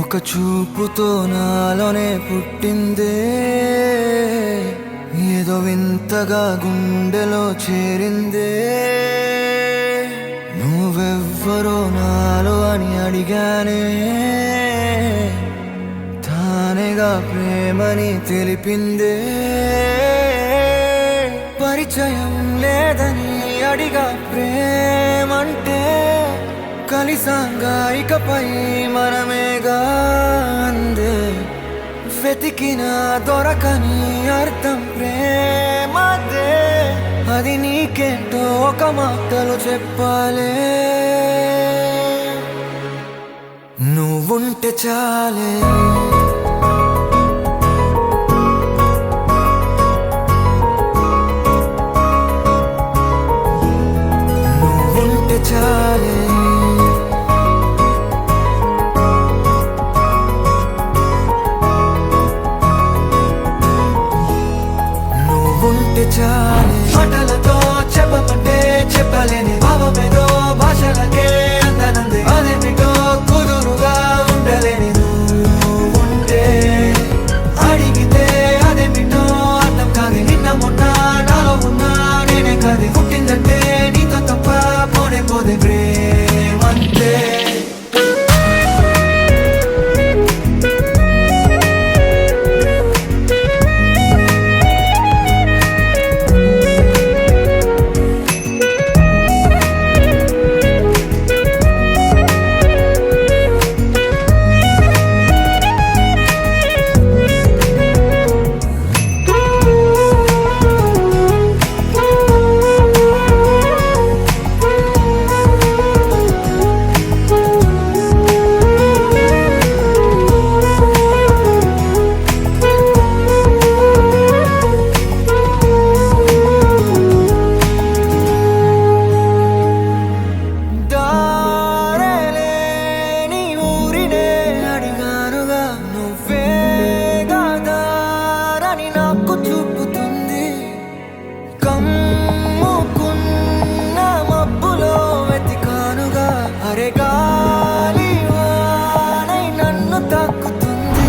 ఒక చూపుతో నాలోనే పుట్టిందే, ఏదో వింతగా గుండెలో చేరిందే. నువ్వెవ్వరో నాలో అని అడిగానే, తానేగా ప్రేమని తెలిపిందే. పరిచయం లేదని అడిగా ప్రేమంటే, కలిసాంగా ఇకపై మనమేగా అందే. వెతికినా దొరకని అర్థం ప్రేమదే, అది నీకేంటో ఒక మాటలో చెప్పాలే. నువ్వుంటే చాలే, నువ్వుంటే చాలే. మాటలతో చెప్పమంటే చెప్పలేని భావమేదో, భాషలకే అందనంది అదేమిటో కుదురుగా ఉండలేని. నువ్వుంటే అడిగితే అదేమిటో అర్థం కాదు. నిన్న మొన్న నాలో ఉన్నా నేనే కాదు. పుట్టిందంటే నీతో తప్ప పోనే పోదే ప్రేమంతే.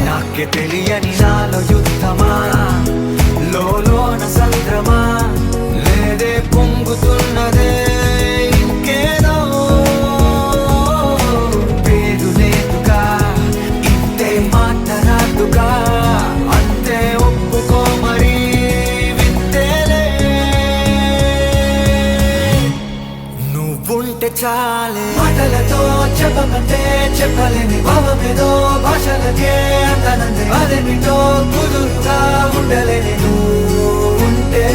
నాకే తెలియని నాలో యుద్ధమా, లోన సంద్రమా, లేదే పొంగుతున్నదే ఇంకేదో. పేరు లేదుగా, ఇంతే మాట్లాడుగా, అంతే ఒప్పుకో మరి వింతేలే. నువ్వుంటే చాలే, మాటలతో చెప్పమంటే చెప్పలేని భావమేదో, భాషలకే అందనంది అదేమిటో కుదురుగా ఉండలేని. నువ్వుంటే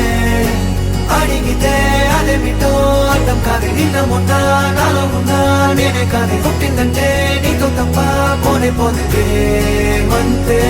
అడిగితే అదేమిటో అర్థం కాదు. నిన్న మొన్న నాలో ఉన్నా నేనే కాదు. పుట్టిందంటే నీతో తప్ప పోనే పోతే ప్రేమంతే.